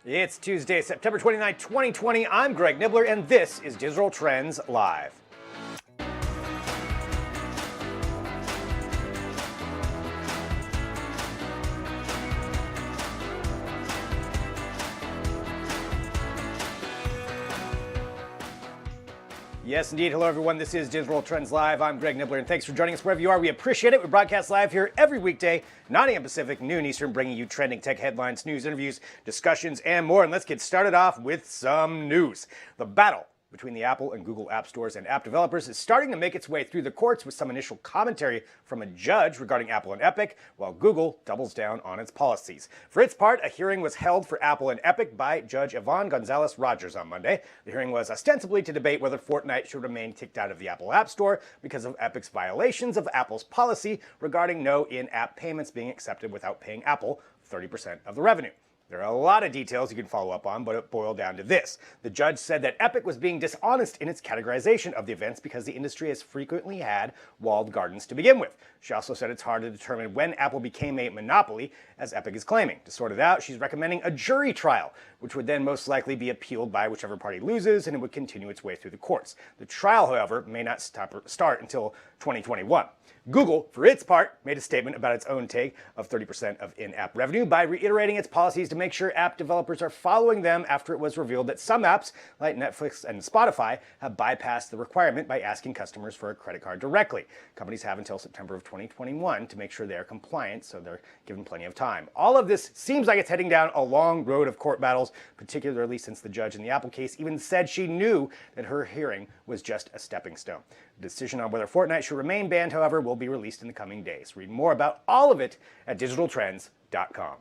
It's Tuesday, September 29, 2020. I'm Greg Nibbler, and this is Digital Trends Live. Yes, indeed. Hello, everyone. This is Digital Trends Live. I'm Greg Nibbler, and thanks for joining us wherever you are. We appreciate it. We broadcast live here every weekday, 9 a.m. Pacific, noon Eastern, bringing you trending tech headlines, news, interviews, discussions, and more. And let's get started off with some news. The battle between the Apple and Google app stores and app developers is starting to make its way through the courts with some initial commentary from a judge regarding Apple and Epic, while Google doubles down on its policies. For its part, a hearing was held for Apple and Epic by Judge Yvonne Gonzalez-Rogers on Monday. The hearing was ostensibly to debate whether Fortnite should remain kicked out of the Apple App Store because of Epic's violations of Apple's policy regarding no in-app payments being accepted without paying Apple 30% of the revenue. There are a lot of details you can follow up on, but it boiled down to this. The judge said that Epic was being dishonest in its categorization of the events because the industry has frequently had walled gardens to begin with. She also said it's hard to determine when Apple became a monopoly, as Epic is claiming. To sort it out, she's recommending a jury trial, which would then most likely be appealed by whichever party loses, and it would continue its way through the courts. The trial, however, may not start until 2021. Google, for its part, made a statement about its own take of 30% of in-app revenue by reiterating its policies to make sure app developers are following them after it was revealed that some apps, like Netflix and Spotify, have bypassed the requirement by asking customers for a credit card directly. Companies have until September of 2021 to make sure they are compliant, so they're given plenty of time. All of this seems like it's heading down a long road of court battles, particularly since the judge in the Apple case even said she knew that her hearing was just a stepping stone. The decision on whether Fortnite should remain banned, however, will be released in the coming days. Read more about all of it at digitaltrends.com.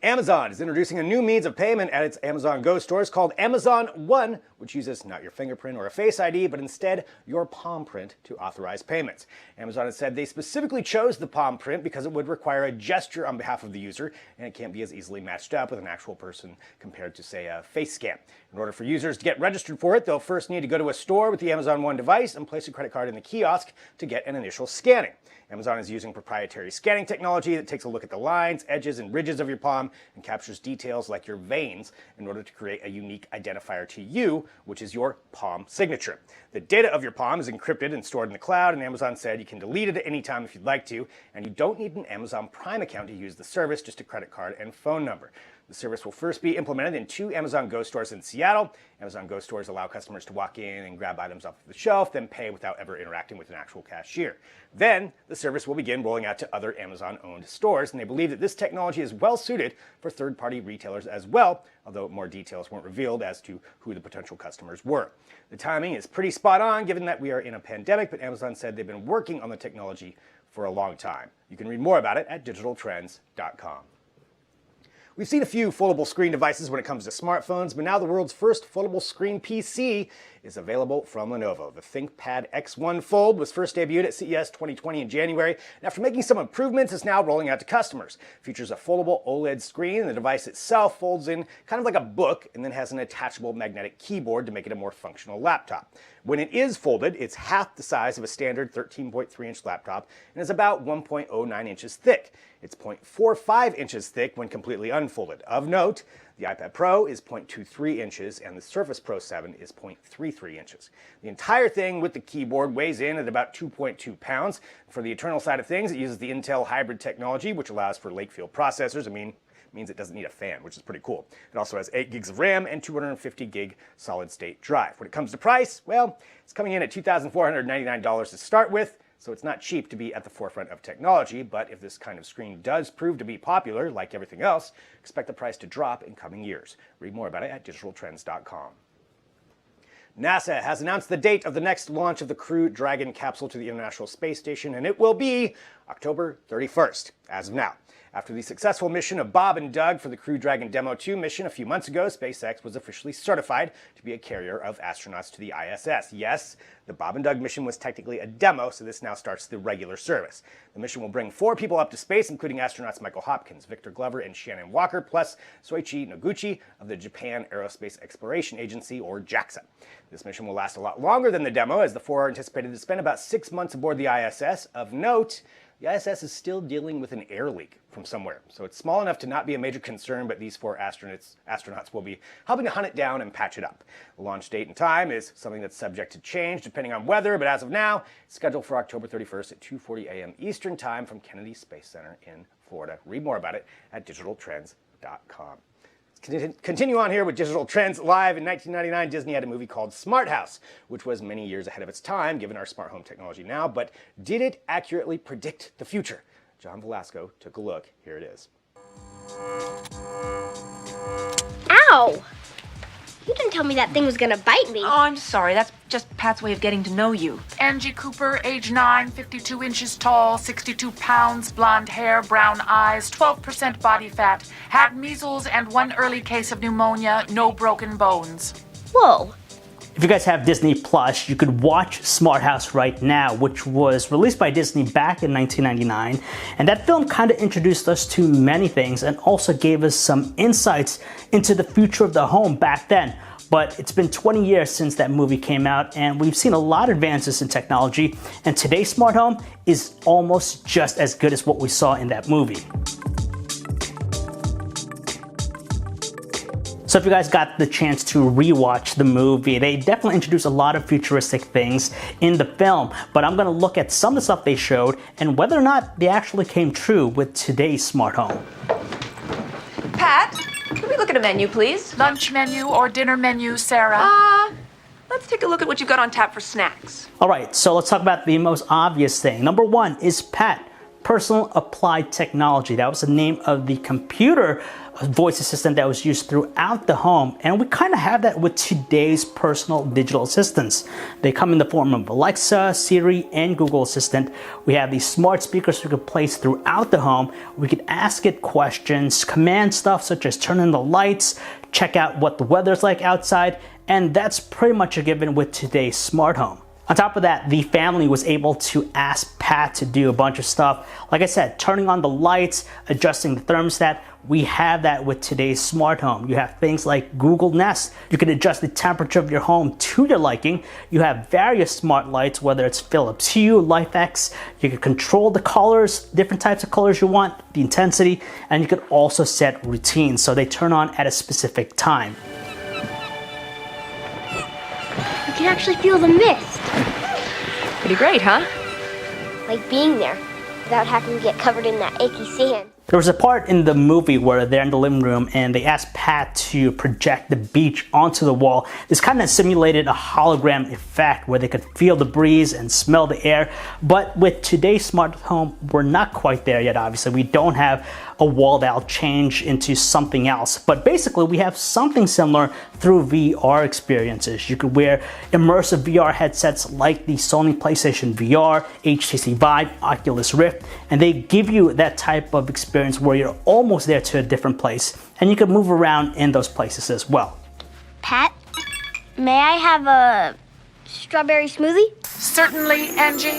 Amazon is introducing a new means of payment at its Amazon Go stores called Amazon One, which uses not your fingerprint or a Face ID, but instead your palm print to authorize payments. Amazon has said they specifically chose the palm print because it would require a gesture on behalf of the user, and it can't be as easily matched up with an actual person compared to, say, a face scan. In order for users to get registered for it, they'll first need to go to a store with the Amazon One device and place a credit card in the kiosk to get an initial scanning. Amazon is using proprietary scanning technology that takes a look at the lines, edges, and ridges of your palm and captures details like your veins in order to create a unique identifier to you, which is your palm signature. The data of your palm is encrypted and stored in the cloud, and Amazon said you can delete it at any time if you'd like to, and you don't need an Amazon Prime account to use the service, just a credit card and phone number. The service will first be implemented in 2 Amazon Go stores in Seattle. Amazon Go stores allow customers to walk in and grab items off the shelf, then pay without ever interacting with an actual cashier. Then, the service will begin rolling out to other Amazon-owned stores, and they believe that this technology is well suited for third-party retailers as well, although more details weren't revealed as to who the potential customers were. The timing is pretty spot on, given that we are in a pandemic, but Amazon said they've been working on the technology for a long time. You can read more about it at digitaltrends.com. We've seen a few foldable screen devices when it comes to smartphones, but now the world's first foldable screen PC is available from Lenovo. The ThinkPad X1 Fold was first debuted at CES 2020 in January, and after making some improvements, is now rolling out to customers. It features a foldable OLED screen, and the device itself folds in kind of like a book and then has an attachable magnetic keyboard to make it a more functional laptop. When it is folded, it's half the size of a standard 13.3-inch laptop and is about 1.09 inches thick. It's 0.45 inches thick when completely unfolded. Of note, the iPad Pro is 0.23 inches and the Surface Pro 7 is 0.33 inches. The entire thing with the keyboard weighs in at about 2.2 pounds. For the internal side of things, it uses the Intel hybrid technology, which allows for Lakefield processors. Means it doesn't need a fan, which is pretty cool. It also has 8 gigs of RAM and 250 gig solid-state drive. When it comes to price, well, it's coming in at $2,499 to start with, so it's not cheap to be at the forefront of technology, but if this kind of screen does prove to be popular, like everything else, expect the price to drop in coming years. Read more about it at digitaltrends.com. NASA has announced the date of the next launch of the Crew-Dragon capsule to the International Space Station, and it will be October 31st, as of now. After the successful mission of Bob and Doug for the Crew-Dragon Demo 2 mission a few months ago, SpaceX was officially certified to be a carrier of astronauts to the ISS. Yes, the Bob and Doug mission was technically a demo, so this now starts the regular service. The mission will bring 4 people up to space, including astronauts Michael Hopkins, Victor Glover, and Shannon Walker, plus Soichi Noguchi of the Japan Aerospace Exploration Agency, or JAXA. This mission will last a lot longer than the demo, as the 4 are anticipated to spend about 6 months aboard the ISS. Of note, the ISS is still dealing with an air leak from somewhere. So it's small enough to not be a major concern, but these 4 astronauts will be helping to hunt it down and patch it up. The launch date and time is something that's subject to change depending on weather, but as of now, it's scheduled for October 31st at 2:40 a.m. Eastern Time from Kennedy Space Center in Florida. Read more about it at digitaltrends.com. Continue on here with Digital Trends Live. In 1999, Disney had a movie called Smart House, which was many years ahead of its time, given our smart home technology now. But did it accurately predict the future? John Velasco took a look. Here it is. Ow! You didn't tell me that thing was gonna bite me. Oh, I'm sorry. That's just Pat's way of getting to know you. Angie Cooper, age 9, 52 inches tall, 62 pounds, blonde hair, brown eyes, 12% body fat, had measles and 1 early case of pneumonia, no broken bones. Whoa. If you guys have Disney Plus, you could watch Smart House right now, which was released by Disney back in 1999. And that film kind of introduced us to many things and also gave us some insights into the future of the home back then. But it's been 20 years since that movie came out, and we've seen a lot of advances in technology, and today's smart home is almost just as good as what we saw in that movie. So if you guys got the chance to rewatch the movie, they definitely introduced a lot of futuristic things in the film, but I'm gonna look at some of the stuff they showed and whether or not they actually came true with today's smart home. Pat, can we look at a menu, please? Lunch menu or dinner menu, Sarah? Let's take a look at what you've got on tap for snacks. All right, so let's talk about the most obvious thing. Number 1 is Pat, Personal Applied Technology. That was the name of the computer voice assistant that was used throughout the home, and we kind of have that with today's personal digital assistants. They come in the form of Alexa, Siri, and Google Assistant. We have these smart speakers we could place throughout the home. We could ask it questions, command stuff such as turn on the lights, check out what the weather's like outside, and that's pretty much a given with today's smart home. On top of that, the family was able to ask Pat to do a bunch of stuff. Like I said, turning on the lights, adjusting the thermostat. We have that with today's smart home. You have things like Google Nest. You can adjust the temperature of your home to your liking. You have various smart lights, whether it's Philips Hue, LifeX. You can control the colors, different types of colors you want, the intensity, and you can also set routines so they turn on at a specific time. You can actually feel the mist. Pretty great, huh? Like being there without having to get covered in that icky sand. There was a part in the movie where they're in the living room and they asked Pat to project the beach onto the wall. This kind of simulated a hologram effect where they could feel the breeze and smell the air. But with today's smart home, we're not quite there yet, obviously. We don't have a wall that'll change into something else. But basically, we have something similar through VR experiences. You could wear immersive VR headsets like the Sony PlayStation VR, HTC Vive, Oculus Rift, and they give you that type of experience where you're almost there to a different place, and you can move around in those places as well. Pat, may I have a strawberry smoothie? Certainly, Angie.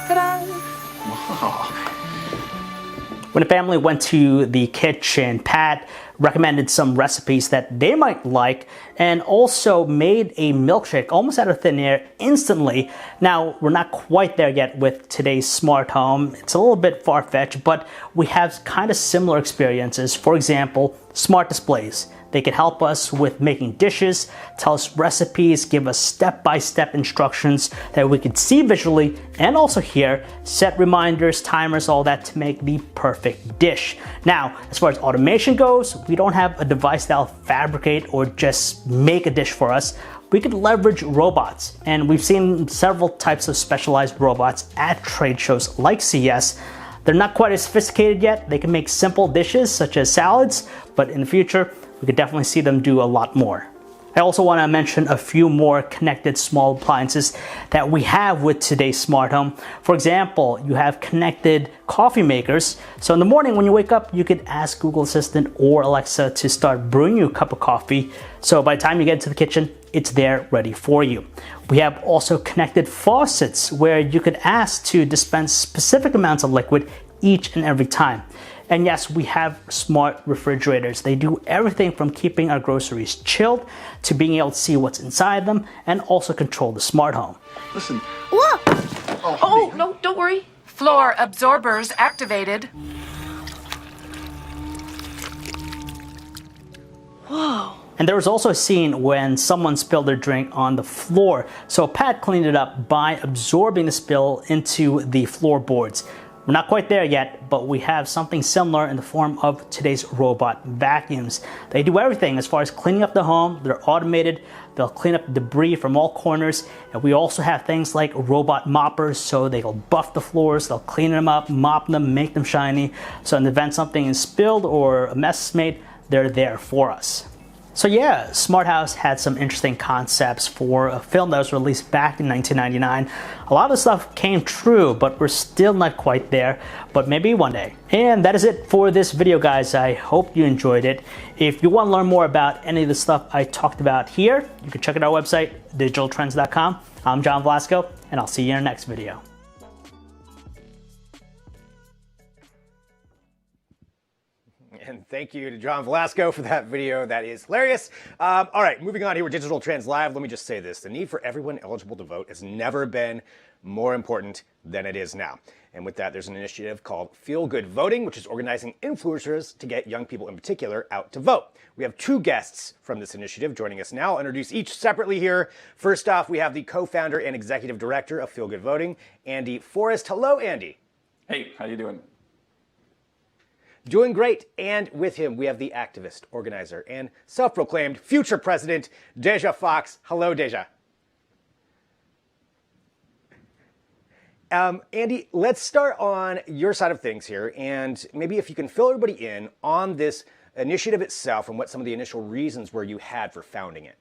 Ta-da! When the family went to the kitchen, Pat recommended some recipes that they might like and also made a milkshake almost out of thin air instantly. Now, we're not quite there yet with today's smart home. It's a little bit far-fetched, but we have kind of similar experiences. For example, smart displays. They can help us with making dishes, tell us recipes, give us step-by-step instructions that we can see visually and also hear, set reminders, timers, all that to make the perfect dish. Now, as far as automation goes, we don't have a device that'll fabricate or just make a dish for us. We could leverage robots, and we've seen several types of specialized robots at trade shows like CES. They're not quite as sophisticated yet. They can make simple dishes such as salads, but in the future, we could definitely see them do a lot more. I also want to mention a few more connected small appliances that we have with today's smart home. For example, you have connected coffee makers. So in the morning when you wake up, you could ask Google Assistant or Alexa to start brewing you a cup of coffee. So by the time you get into the kitchen, it's there ready for you. We have also connected faucets where you could ask to dispense specific amounts of liquid each and every time. And yes, we have smart refrigerators. They do everything from keeping our groceries chilled to being able to see what's inside them and also control the smart home. Listen. Whoa! Oh, no, don't worry. Floor absorbers activated. And there was also a scene when someone spilled their drink on the floor. So Pat cleaned it up by absorbing the spill into the floorboards. We're not quite there yet, but we have something similar in the form of today's robot vacuums. They do everything as far as cleaning up the home. They're automated. They'll clean up debris from all corners. And we also have things like robot moppers, so they'll buff the floors, they'll clean them up, mop them, make them shiny. So in the event something is spilled or a mess is made, they're there for us. So yeah, Smart House had some interesting concepts for a film that was released back in 1999. A lot of the stuff came true, but we're still not quite there, but maybe one day. And that is it for this video, guys. I hope you enjoyed it. If you want to learn more about any of the stuff I talked about here, you can check out our website, digitaltrends.com. I'm John Velasco, and I'll see you in our next video. And thank you to John Velasco for that video. That is hilarious. All right, moving on here with Digital Trends Live. Let me just say this. The need for everyone eligible to vote has never been more important than it is now. And with that, there's an initiative called Feel Good Voting, which is organizing influencers to get young people in particular out to vote. We have two guests from this initiative joining us now. I'll introduce each separately here. First off, we have the co-founder and executive director of Feel Good Voting, Andy Forrest. Hello, Andy. Hey, how you doing? Doing great. And with him, we have the activist, organizer, and self-proclaimed future president, Deja Fox. Hello, Deja. Andy, let's start on your side of things here. And maybe if you can fill everybody in on this initiative itself and what some of the initial reasons were you had for founding it.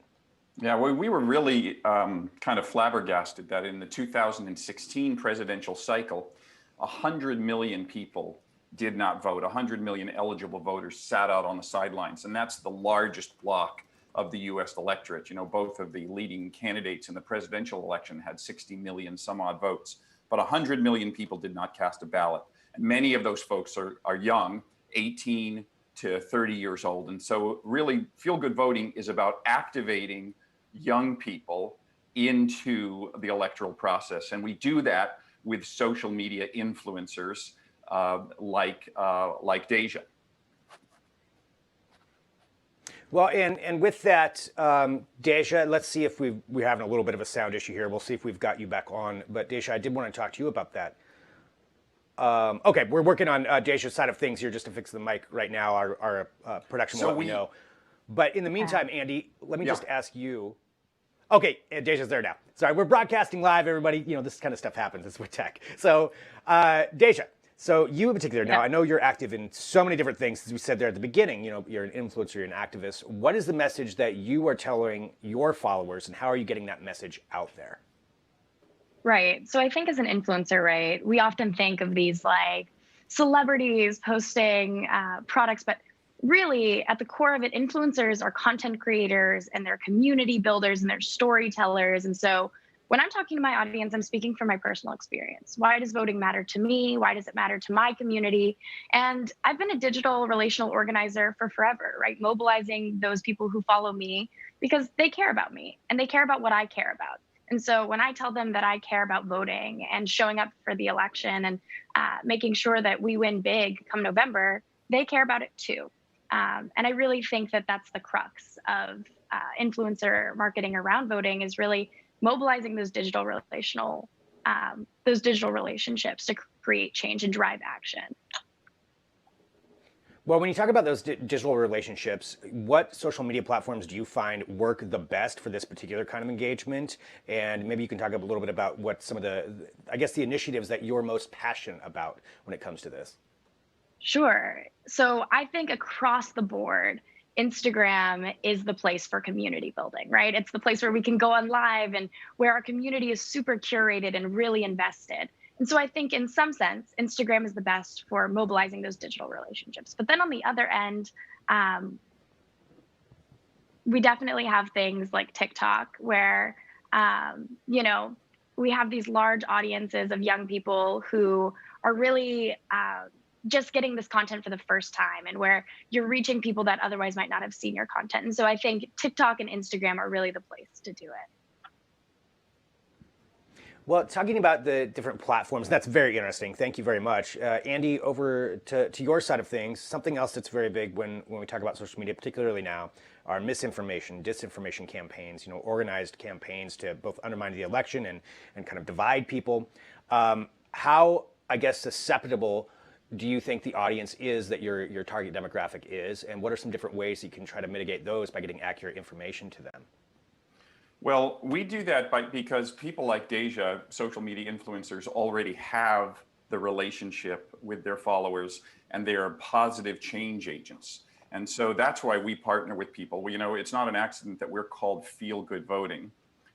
Yeah, we were really kind of flabbergasted that in the 2016 presidential cycle, 100 million people did not vote. 100 million eligible voters sat out on the sidelines, and that's the largest block of the U.S. electorate. You know, both of the leading candidates in the presidential election had 60 million some odd votes, but 100 million people did not cast a ballot. And many of those folks are young, 18 to 30 years old. And so really, Feel Good Voting is about activating young people into the electoral process. And we do that with social media influencers like Deja. Well, and with that, Deja, let's see if we're having a little bit of a sound issue here. We'll see if we've got you back on. But Deja, I did want to talk to you about that. Okay, we're working on Deja's side of things here just to fix the mic right now. Our production will let me know. But in the meantime, Andy, let me just ask you. Okay, Deja's there now. Sorry, we're broadcasting live, everybody. You know, this kind of stuff happens. It's with tech. So, Deja, so you in particular, now I know you're active in so many different things. As we said there at the beginning, you know, you're an influencer, you're an activist. What is the message that you are telling your followers, and how are you getting that message out there? Right. So I think as an influencer, right, we often think of these like celebrities posting products, but really at the core of it, influencers are content creators and they're community builders and they're storytellers. And so when I'm talking to my audience, I'm speaking from my personal experience. Why does voting matter to me? Why does it matter to my community? And I've been a digital relational organizer for forever, right? Mobilizing those people who follow me because they care about me and they care about what I care about. And so when I tell them that I care about voting and showing up for the election and making sure that we win big come November, they care about it too. And I really think that that's the crux of influencer marketing around voting, is really mobilizing those digital relationships to create change and drive action. Well, when you talk about those digital relationships, what social media platforms do you find work the best for this particular kind of engagement? And maybe you can talk a little bit about what some of the initiatives that you're most passionate about when it comes to this. Sure. So I think across the board, Instagram is the place for community building, right? It's the place where we can go on live and where our community is super curated and really invested. And so I think in some sense, Instagram is the best for mobilizing those digital relationships. But then on the other end, we definitely have things like TikTok where, we have these large audiences of young people who are really just getting this content for the first time, and where you're reaching people that otherwise might not have seen your content. And so I think TikTok and Instagram are really the place to do it. Well, talking about the different platforms, that's very interesting. Thank you very much. Andy, over to your side of things, something else that's very big when we talk about social media, particularly now, are misinformation, disinformation campaigns, organized campaigns to both undermine the election and kind of divide people. How, I guess, susceptible do you think the audience is that your target demographic is, and what are some different ways you can try to mitigate those by getting accurate information to them? Well, we do that because people like Deja, social media influencers, already have the relationship with their followers and they are positive change agents. And so that's why we partner with people. It's not an accident that we're called feel good voting.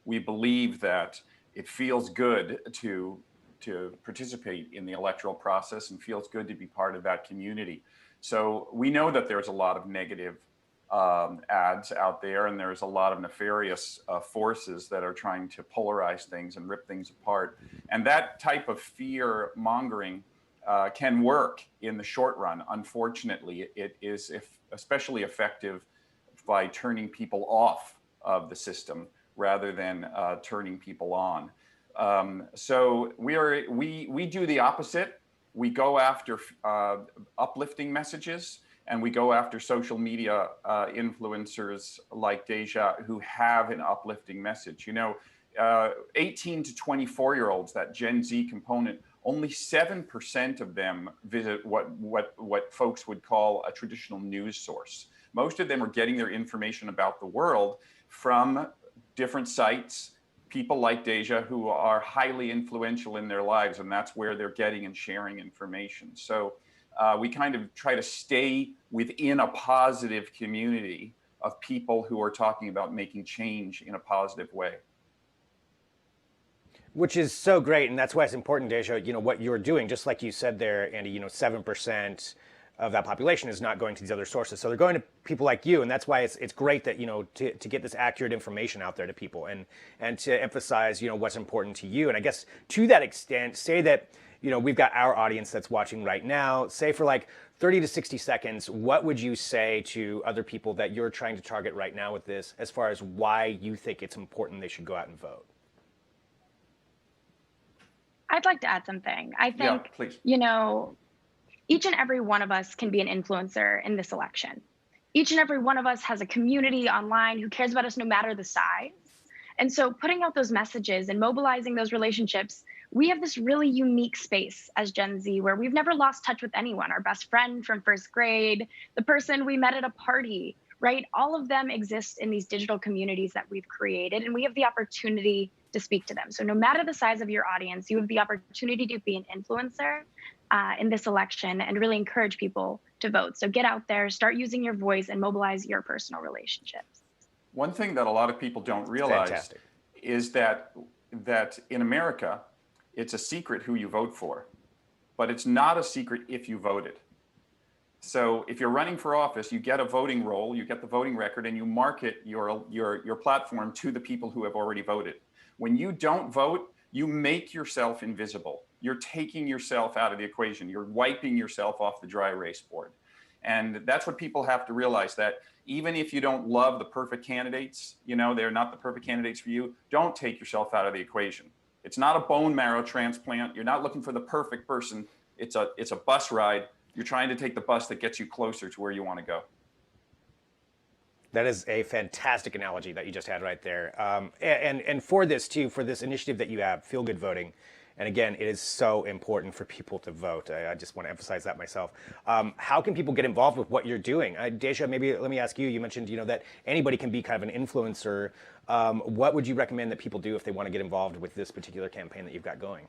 We believe that it feels good to participate in the electoral process and feels good to be part of that community. So we know that there's a lot of negative ads out there, and there's a lot of nefarious forces that are trying to polarize things and rip things apart. And that type of fear mongering can work in the short run. Unfortunately, it is especially effective by turning people off of the system rather than turning people on. So we do the opposite. We go after uplifting messages, and we go after social media influencers like Deja who have an uplifting message. 18 to 24-year-olds, that Gen Z component, only 7% of them visit what folks would call a traditional news source. Most of them are getting their information about the world from different sites, people like Deja who are highly influential in their lives, and that's where they're getting and sharing information. So we kind of try to stay within a positive community of people who are talking about making change in a positive way. Which is so great, and that's why it's important, Deja, what you're doing, just like you said there, Andy, 7% of that population is not going to these other sources. So they're going to people like you, and that's why it's great that, to get this accurate information out there to people and to emphasize, what's important to you. And I guess to that extent, say that, we've got our audience that's watching right now, say for like 30 to 60 seconds, what would you say to other people that you're trying to target right now with this, as far as why you think it's important they should go out and vote? I'd like to add something. I think, Yeah, please. Each and every one of us can be an influencer in this election. Each and every one of us has a community online who cares about us no matter the size. And so putting out those messages and mobilizing those relationships, we have this really unique space as Gen Z where we've never lost touch with anyone. Our best friend from first grade, the person we met at a party, right? All of them exist in these digital communities that we've created, and we have the opportunity to speak to them. So no matter the size of your audience, you have the opportunity to be an influencer in this election and really encourage people to vote. So get out there, start using your voice, and mobilize your personal relationships. One thing that a lot of people don't realize Fantastic. is that in America, it's a secret who you vote for, but it's not a secret if you voted. So if you're running for office, you get a voting roll, you get the voting record, and you market your platform to the people who have already voted. When you don't vote, you make yourself invisible. You're taking yourself out of the equation. You're wiping yourself off the dry erase board. And that's what people have to realize, that even if you don't love the perfect candidates, they're not the perfect candidates for you, don't take yourself out of the equation. It's not a bone marrow transplant. You're not looking for the perfect person. It's a bus ride. You're trying to take the bus that gets you closer to where you want to go. That is a fantastic analogy that you just had right there. And for this too, for this initiative that you have, Feel Good Voting, and again, it is so important for people to vote. I just want to emphasize that myself. How can people get involved with what you're doing? Deja, maybe let me ask you. You mentioned, that anybody can be kind of an influencer. What would you recommend that people do if they want to get involved with this particular campaign that you've got going?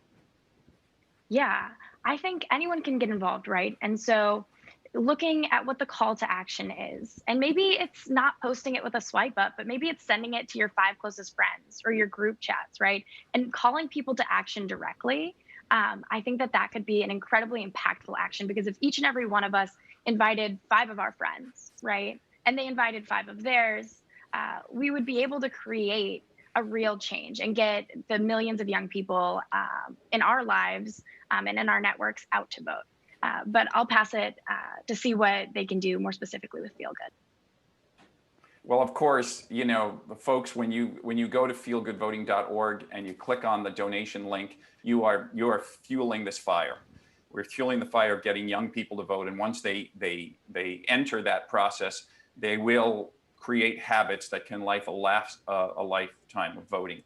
Yeah, I think anyone can get involved, right? And so looking at what the call to action is, and maybe it's not posting it with a swipe up, but maybe it's sending it to your 5 closest friends or your group chats, right? And calling people to action directly. I think that could be an incredibly impactful action, because if each and every one of us invited 5 of our friends, right, and they invited 5 of theirs, we would be able to create a real change and get the millions of young people in our lives and in our networks out to vote. But I'll pass it to see what they can do more specifically with Feel Good. Well, of course, you know, folks, when you go to feelgoodvoting.org and you click on the donation link, you are fueling this fire. We're fueling the fire of getting young people to vote, and once they enter that process, they will create habits that can last a lifetime of voting.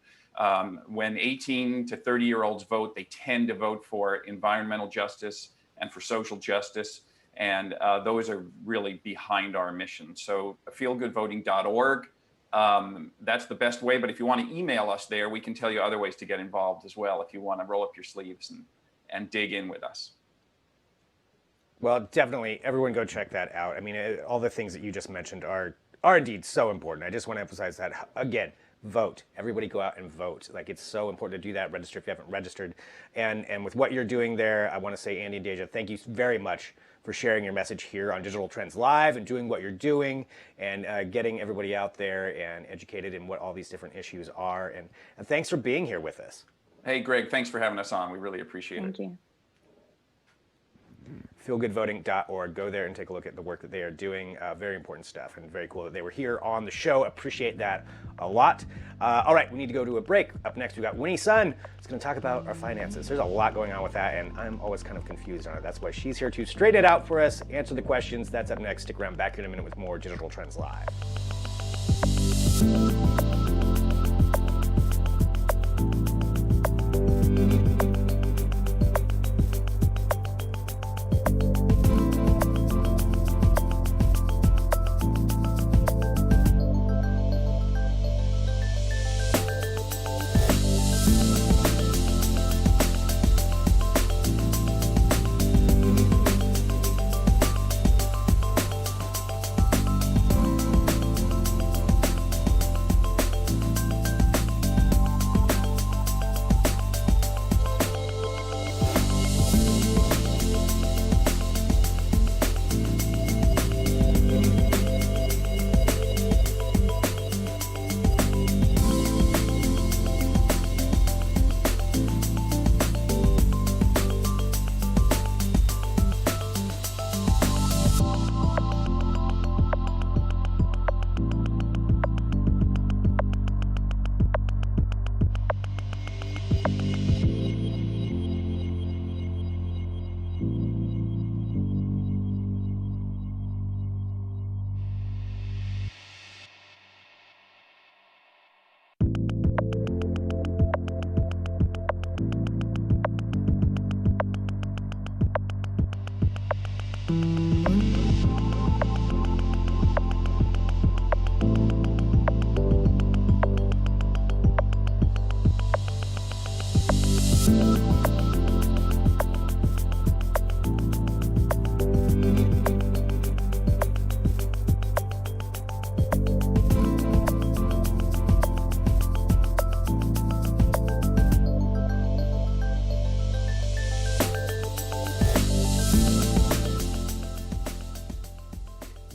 When 18 to 30-year-olds vote, they tend to vote for environmental justice and for social justice. And those are really behind our mission. So feelgoodvoting.org, that's the best way. But if you want to email us there, we can tell you other ways to get involved as well if you want to roll up your sleeves and dig in with us. Well, definitely, everyone go check that out. I mean, all the things that you just mentioned are indeed so important. I just want to emphasize that again. Vote. Everybody go out and vote. Like, it's so important to do that. Register if you haven't registered. And with what you're doing there, I want to say, Andy and Deja, thank you very much for sharing your message here on Digital Trends Live and doing what you're doing and getting everybody out there and educated in what all these different issues are. And thanks for being here with us. Hey, Greg, thanks for having us on. We really appreciate it. Thank you. feelgoodvoting.org. Go there and take a look at the work that they are doing. Very important stuff, and very cool that they were here on the show. Appreciate that a lot. All right, we need to go to a break. Up next, we got Winnie Sun. Who's going to talk about our finances. There's a lot going on with that, and I'm always kind of confused on it. That's why she's here to straighten it out for us, answer the questions. That's up next. Stick around. Back in a minute with more Digital Trends Live.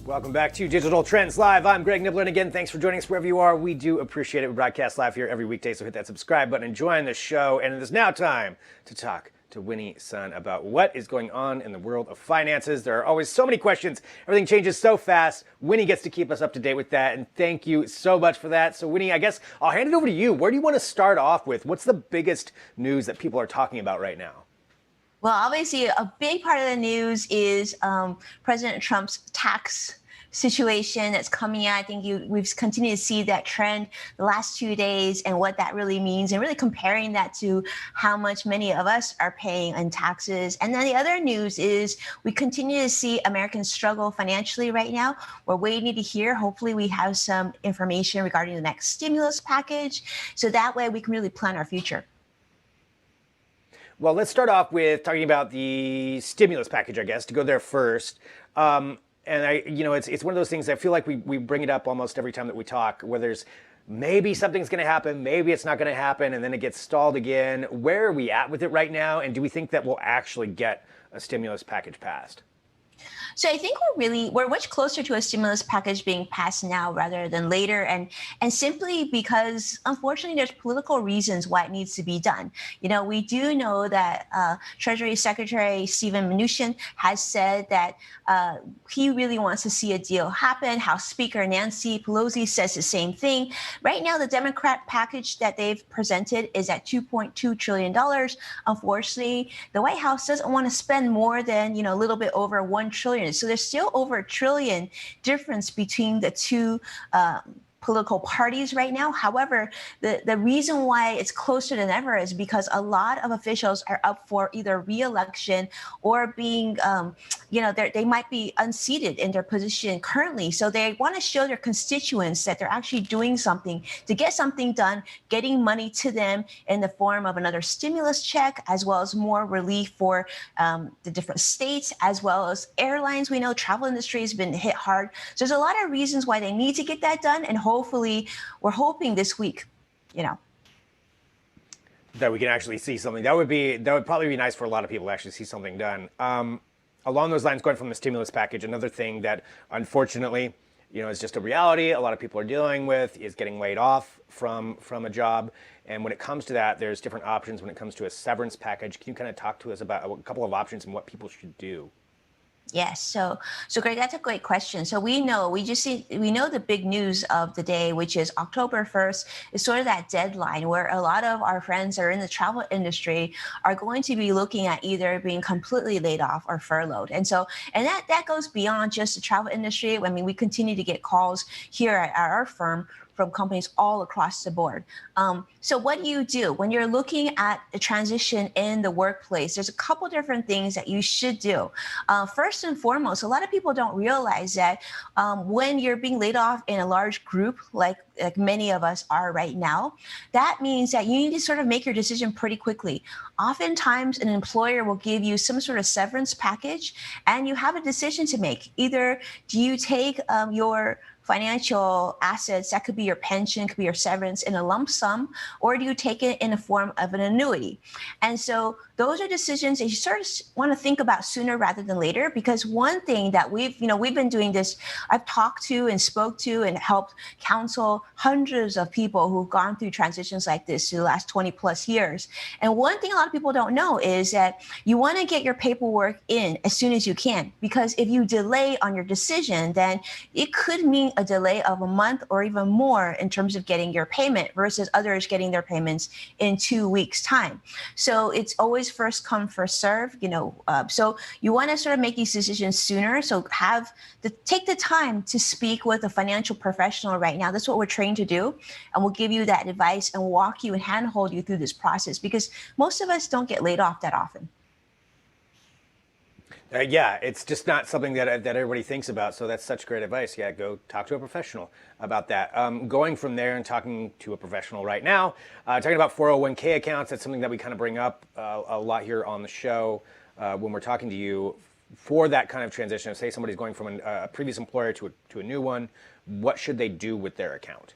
Welcome back to Digital Trends Live. I'm Greg Nibbler, and again, thanks for joining us wherever you are. We do appreciate it. We broadcast live here every weekday, so hit that subscribe button and join the show. And it is now time to talk to Winnie Sun about what is going on in the world of finances. There are always so many questions. Everything changes so fast. Winnie gets to keep us up to date with that, and thank you so much for that. So Winnie, I guess I'll hand it over to you. Where do you want to start off with? What's the biggest news that people are talking about right now? Well, obviously, a big part of the news is President Trump's tax situation that's coming out. I think we've continued to see that trend the last 2 days and what that really means, and really comparing that to how much many of us are paying in taxes. And then the other news is we continue to see Americans struggle financially right now. We're waiting to hear. Hopefully we have some information regarding the next stimulus package, so that way we can really plan our future. Well, let's start off with talking about the stimulus package, I guess, to go there first. And it's one of those things I feel like we bring it up almost every time that we talk, where there's maybe something's going to happen, maybe it's not going to happen, and then it gets stalled again. Where are we at with it right now? And do we think that we'll actually get a stimulus package passed? So I think we're much closer to a stimulus package being passed now rather than later, and simply because unfortunately there's political reasons why it needs to be done. We do know that Treasury Secretary Steven Mnuchin has said that he really wants to see a deal happen. House Speaker Nancy Pelosi says the same thing. Right now, the Democrat package that they've presented is at $2.2 trillion. Unfortunately, the White House doesn't want to spend more than a little bit over $1 trillion. So there's still over $1 trillion difference between the two political parties right now. However, the reason why it's closer than ever is because a lot of officials are up for either re-election or being, they might be unseated in their position currently. So they want to show their constituents that they're actually doing something to get something done, getting money to them in the form of another stimulus check, as well as more relief for the different states, as well as airlines. We know travel industry has been hit hard. So there's a lot of reasons why they need to get that done, and hopefully, we're hoping this week, that we can actually see something. That would probably be nice for a lot of people to actually see something done. Along those lines, going from the stimulus package, another thing that unfortunately, is just a reality a lot of people are dealing with is getting laid off from a job. And when it comes to that, there's different options when it comes to a severance package. Can you kind of talk to us about a couple of options and what people should do? Yes. So Greg, that's a great question. So we know the big news of the day, which is October 1st, is sort of that deadline where a lot of our friends that are in the travel industry are going to be looking at either being completely laid off or furloughed. And that goes beyond just the travel industry. I mean, we continue to get calls here at our firm from companies all across the board. So what do you do when you're looking at a transition in the workplace? There's a couple different things that you should do. First and foremost, a lot of people don't realize that when you're being laid off in a large group, like many of us are right now, that means that you need to sort of make your decision pretty quickly. Oftentimes, an employer will give you some sort of severance package, and you have a decision to make. Either do you take your financial assets, that could be your pension, could be your severance, in a lump sum, or do you take it in the form of an annuity? And so those are decisions that you sort of want to think about sooner rather than later, because one thing that we've been doing this, I've talked to and spoke to and helped counsel hundreds of people who've gone through transitions like this through the last 20 plus years. And one thing a lot of people don't know is that you want to get your paperwork in as soon as you can, because if you delay on your decision, then it could mean a delay of a month or even more in terms of getting your payment versus others getting their payments in 2 weeks' time. So it's always first come, first serve, so you want to sort of make these decisions sooner. So take the time to speak with a financial professional right now. That's what we're trained to do. And we'll give you that advice and walk you and handhold you through this process, because most of us don't get laid off that often. Yeah, it's just not something that everybody thinks about. So that's such great advice. Yeah, go talk to a professional about that. Going from there and talking to a professional right now, talking about 401k accounts, that's something that we kind of bring up a lot here on the show when we're talking to you. For that kind of transition, say somebody's going from a previous employer to a new one, what should they do with their account?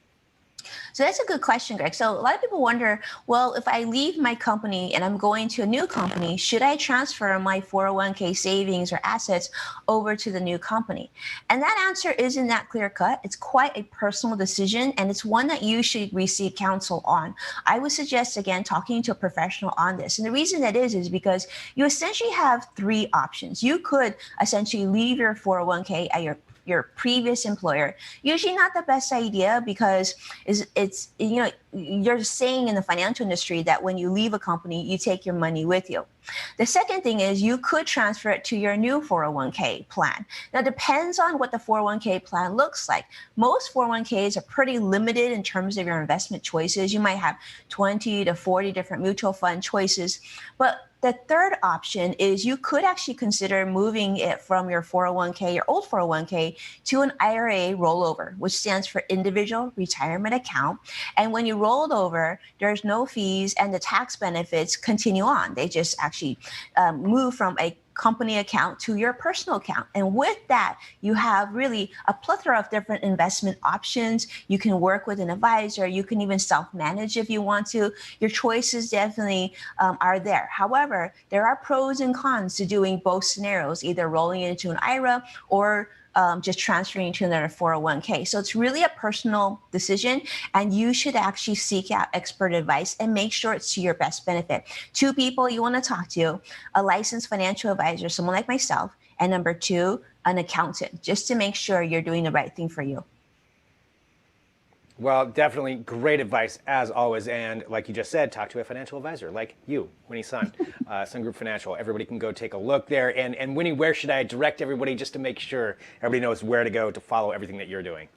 So that's a good question, Greg. So a lot of people wonder, well, if I leave my company and I'm going to a new company, should I transfer my 401k savings or assets over to the new company? And that answer isn't that clear cut. It's quite a personal decision, and it's one that you should receive counsel on. I would suggest, again, talking to a professional on this. And the reason that is because you essentially have three options. You could essentially leave your 401k at your previous employer. Usually not the best idea, because it's you're saying in the financial industry that when you leave a company, you take your money with you. The second thing is you could transfer it to your new 401k plan. Now, it depends on what the 401k plan looks like. Most 401ks are pretty limited in terms of your investment choices. You might have 20 to 40 different mutual fund choices. But the third option is you could actually consider moving it from your 401k, your old 401k, to an IRA rollover, which stands for Individual Retirement Account. And when you roll it over, there's no fees and the tax benefits continue on. They just actually move from a company account to your personal account. And with that, you have really a plethora of different investment options. You can work with an advisor. You can even self-manage if you want to. Your choices definitely are there. However, there are pros and cons to doing both scenarios, either rolling it into an IRA or just transferring to another 401k. So it's really a personal decision, and you should actually seek out expert advice and make sure it's to your best benefit. Two people you want to talk to: a licensed financial advisor, someone like myself, and number two, an accountant, just to make sure you're doing the right thing for you. Well, definitely great advice as always. And like you just said, talk to a financial advisor like you, Winnie Sun, Sun Group Financial. Everybody can go take a look there. And Winnie, where should I direct everybody just to make sure everybody knows where to go to follow everything that you're doing?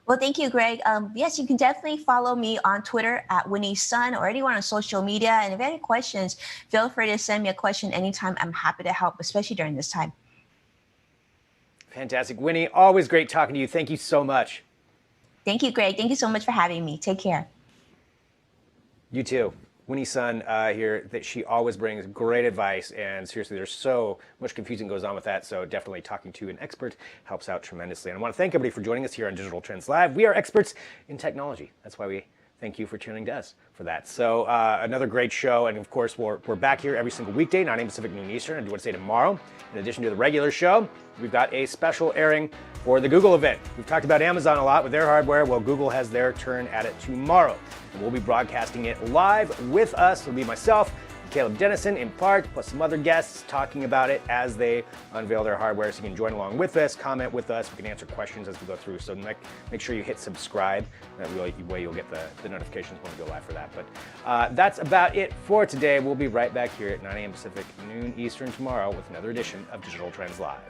Well, thank you, Greg. Yes, you can definitely follow me on Twitter at Winnie Sun or anywhere on social media. And if you have any questions, feel free to send me a question anytime. I'm happy to help, especially during this time. Fantastic. Winnie, always great talking to you. Thank you so much. Thank you, Greg. Thank you so much for having me. Take care. You too. Winnie Sun here, that she always brings great advice, and seriously, there's so much confusion goes on with that, so definitely talking to an expert helps out tremendously. And I want to thank everybody for joining us here on Digital Trends Live. We are experts in technology. That's why we thank you for tuning to us for that. So another great show, and of course, we're back here every single weekday, 9 a.m. Pacific, noon Eastern. I do want to say tomorrow, in addition to the regular show, we've got a special airing for the Google event. We've talked about Amazon a lot with their hardware. Well, Google has their turn at it tomorrow. And we'll be broadcasting it live with us. It'll be myself, Caleb Dennison in part, plus some other guests talking about it as they unveil their hardware. So you can join along with us, comment with us. We can answer questions as we go through. So make sure you hit subscribe. That way you'll get the notifications when we go live for that. But that's about it for today. We'll be right back here at 9 a.m. Pacific, noon Eastern tomorrow with another edition of Digital Trends Live.